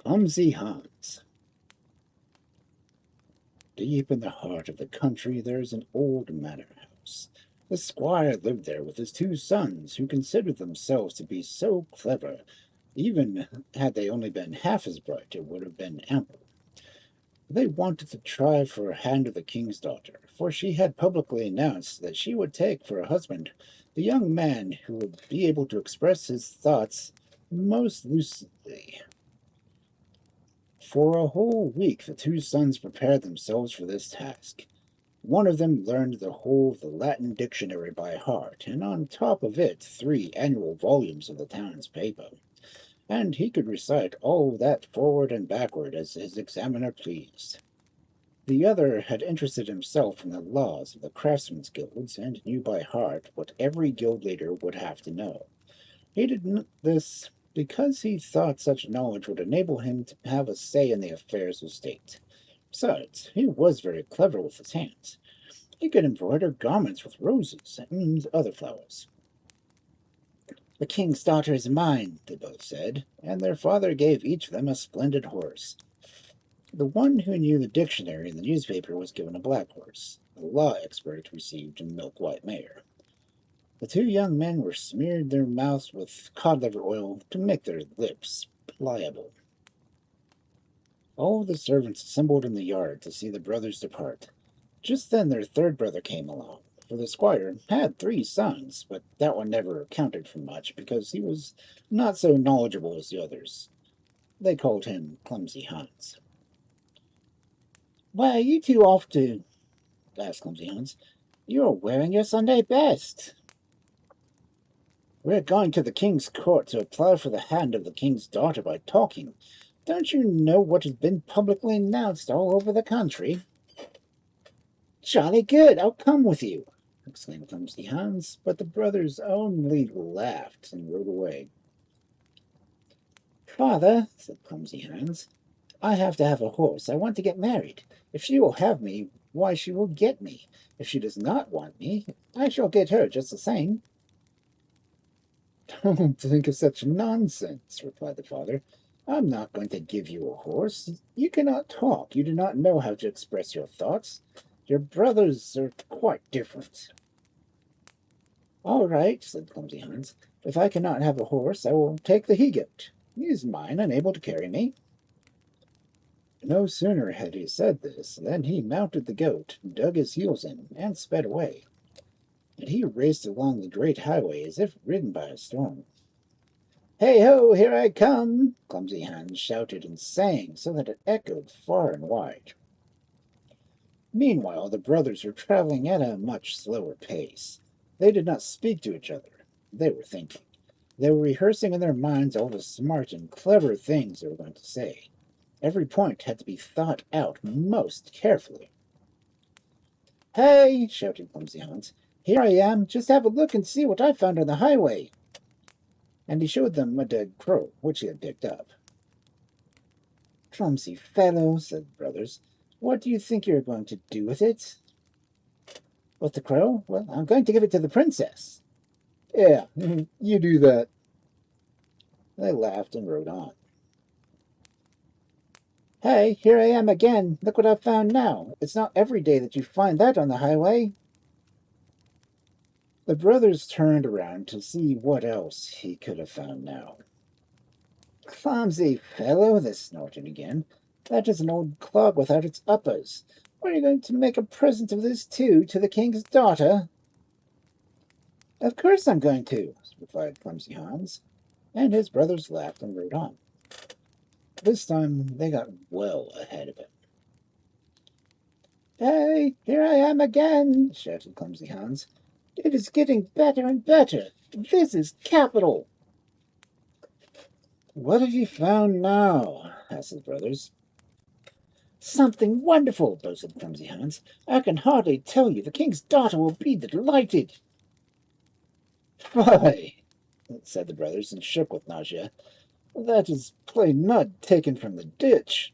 Clumsy-Hans. Deep in the heart of the country there is an old manor house. The squire lived there with his two sons, who considered themselves to be so clever, even had they only been half as bright, it would have been ample. They wanted to try for a hand of the king's daughter, for she had publicly announced that she would take for a husband the young man who would be able to express his thoughts most lucidly. For a whole week the two sons prepared themselves for this task. One of them learned the whole of the Latin dictionary by heart, and on top of it 3 annual volumes of the town's paper, and he could recite all that forward and backward as his examiner pleased. The other had interested himself in the laws of the craftsmen's guilds, and knew by heart what every guild leader would have to know. He did this because he thought such knowledge would enable him to have a say in the affairs of state. Besides, he was very clever with his hands. He could embroider garments with roses and other flowers. "The king's daughter is mine," they both said, and their father gave each of them a splendid horse. The one who knew the dictionary and the newspaper was given a black horse. The law expert received a milk-white mare. The two young men were smeared their mouths with cod-liver oil to make their lips pliable. All the servants assembled in the yard to see the brothers depart. Just then their third brother came along, for the squire had 3 sons, but that one never counted for much because he was not so knowledgeable as the others. They called him Clumsy-Hans. "Why are you two off to?" asked Clumsy-Hans. "You're wearing your Sunday best." "We're going to the king's court to apply for the hand of the king's daughter by talking. Don't you know what has been publicly announced all over the country?" "Jolly good, I'll come with you," exclaimed Clumsy-Hans, but the brothers only laughed and rode away. "Father," said Clumsy-Hans, "I have to have a horse. I want to get married. If she will have me, why, she will get me. If she does not want me, I shall get her just the same." "Don't think of such nonsense," replied the father. "I'm not going to give you a horse. You cannot talk. You do not know how to express your thoughts. Your brothers are quite different." "All right," said Clumsy-Hans. "If I cannot have a horse, I will take the he-goat. He is mine and able to carry me." No sooner had he said this than he mounted the goat, dug his heels in, and sped away. And he raced along the great highway as if ridden by a storm. "Hey ho, here I come!" Clumsy-Hans shouted and sang so that it echoed far and wide. Meanwhile the brothers were traveling at a much slower pace. They did not speak to each other. They were thinking. They were rehearsing in their minds all the smart and clever things they were going to say. Every point had to be thought out most carefully. "Hey!" shouted Clumsy-Hans. "Here I am. Just have a look and see what I found on the highway." And he showed them a dead crow, which he had picked up. "Clumsy fellow," said the brothers. "What do you think you are going to do with it?" "With the crow? Well, I'm going to give it to the princess." "Yeah, you do that." They laughed and rode on. "Hey, here I am again. Look what I've found now. It's not every day that you find that on the highway." The brothers turned around to see what else he could have found now. "Clumsy fellow," they snorted again. "That is an old clog without its uppers. Are you going to make a present of this too to the king's daughter?" "Of course I'm going to," replied Clumsy-Hans, and his brothers laughed and rode on. This time they got well ahead of him. "Hey, here I am again!" shouted Clumsy-Hans. "It is getting better and better. This is capital." "What have you found now?" asked his brothers. "Something wonderful," boasted Clumsy-Hans. "I can hardly tell you. The king's daughter will be delighted." "Why," said the brothers, and shook with nausea, "that is plain mud taken from the ditch."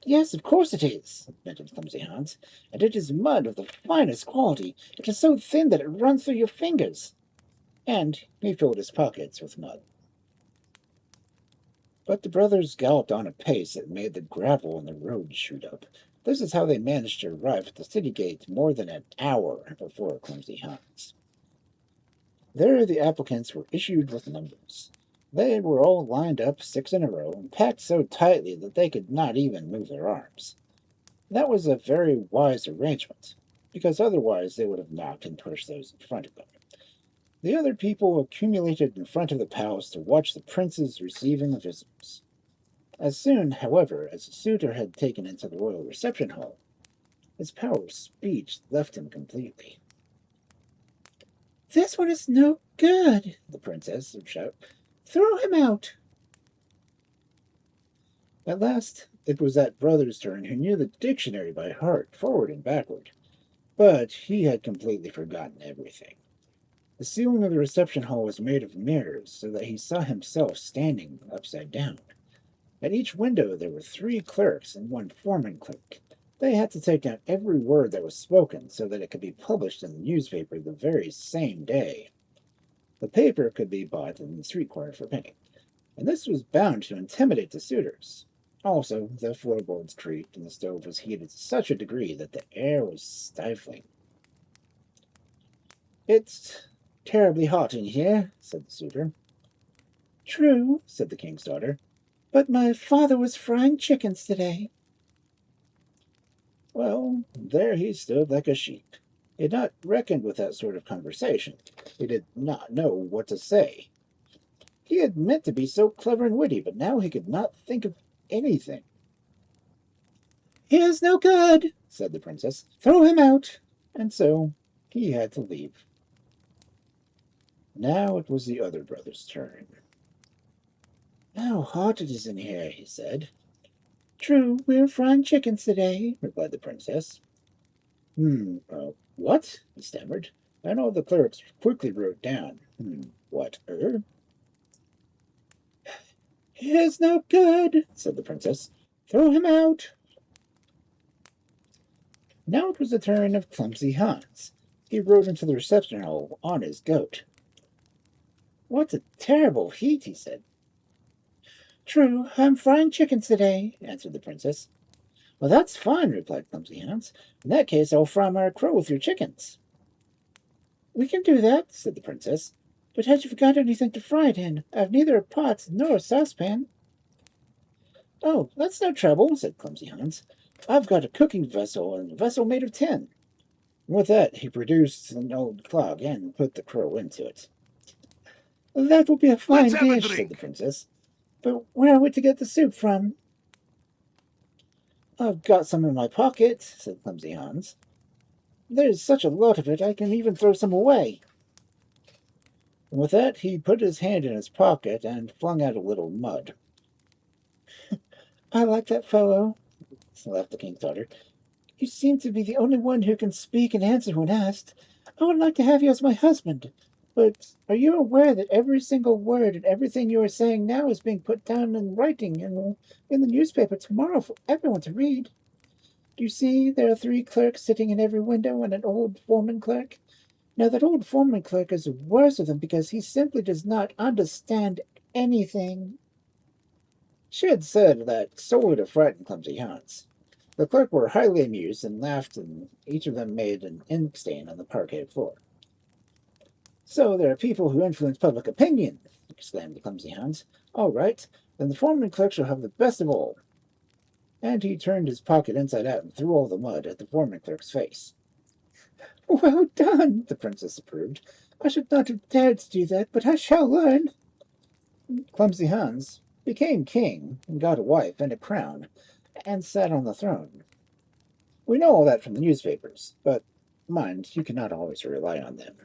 "Yes, of course it is," admitted Clumsy-Hans, "and it is mud of the finest quality. It is so thin that it runs through your fingers." And he filled his pockets with mud. But the brothers galloped on a pace that made the gravel in the road shoot up. This is how they managed to arrive at the city gate more than an hour before Clumsy-Hans. There the applicants were issued with numbers. They were all lined up 6 in a row and packed so tightly that they could not even move their arms. That was a very wise arrangement, because otherwise they would have knocked and pushed those in front of them. The other people accumulated in front of the palace to watch the princes receiving the visitors. As soon, however, as the suitor had taken into the royal reception hall, his power of speech left him completely. "This one is no good," the princess would shout. "Throw him out." At last, it was that brother's turn who knew the dictionary by heart, forward and backward. But he had completely forgotten everything. The ceiling of the reception hall was made of mirrors, so that he saw himself standing upside down. At each window there were 3 clerks and 1 foreman clerk. They had to take down every word that was spoken so that it could be published in the newspaper the very same day. The paper could be bought in the street corner for a penny, and this was bound to intimidate the suitors. Also, the floorboards creaked and the stove was heated to such a degree that the air was stifling. "It's terribly hot in here," said the suitor. "True," said the king's daughter, "but my father was frying chickens today." Well, there he stood like a sheep. He had not reckoned with that sort of conversation. He did not know what to say. He had meant to be so clever and witty, but now he could not think of anything. "He is no good," said the princess. "Throw him out." And so he had to leave. Now it was the other brother's turn. "How hot it is in here," he said. "True, we're frying chickens today," replied the princess. What?" he stammered, and all the clerks quickly wrote down. What, "He is no good," said the princess. "Throw him out." Now it was the turn of Clumsy-Hans. He rode into the reception hall on his goat. "What a terrible heat," he said. "True, I'm frying chickens today," answered the princess. "Well, that's fine," replied Clumsy-Hans. "In that case, I'll fry my crow with your chickens." "We can do that," said the princess. "But had you forgot anything to fry it in? I've neither a pot nor a saucepan." "Oh, that's no trouble," said Clumsy-Hans. "I've got a cooking vessel and a vessel made of tin." And with that, he produced an old clog and put the crow into it. "That will be a fine dish," said the princess. "But where are we to get the soup from?" "I've got some in my pocket," said Clumsy-Hans. "There's such a lot of it, I can even throw some away." And with that, he put his hand in his pocket and flung out a little mud. "I like that fellow," laughed the king's daughter. "You seem to be the only one who can speak and answer when asked. I would like to have you as my husband. But are you aware that every single word and everything you are saying now is being put down in writing in the newspaper tomorrow for everyone to read? Do you see there are 3 clerks sitting in every window and an old foreman clerk? Now that old foreman clerk is the worst of them because he simply does not understand anything." She had said that solely to frighten Clumsy-Hans. The clerks were highly amused and laughed, and each of them made an ink stain on the parquet floor. "So there are people who influence public opinion!" exclaimed the Clumsy-Hans. "All right, then the foreman clerk shall have the best of all." And he turned his pocket inside out and threw all the mud at the foreman clerk's face. "Well done," the princess approved. "I should not have dared to do that, but I shall learn." Clumsy-Hans became king and got a wife and a crown and sat on the throne. We know all that from the newspapers, but mind, you cannot always rely on them.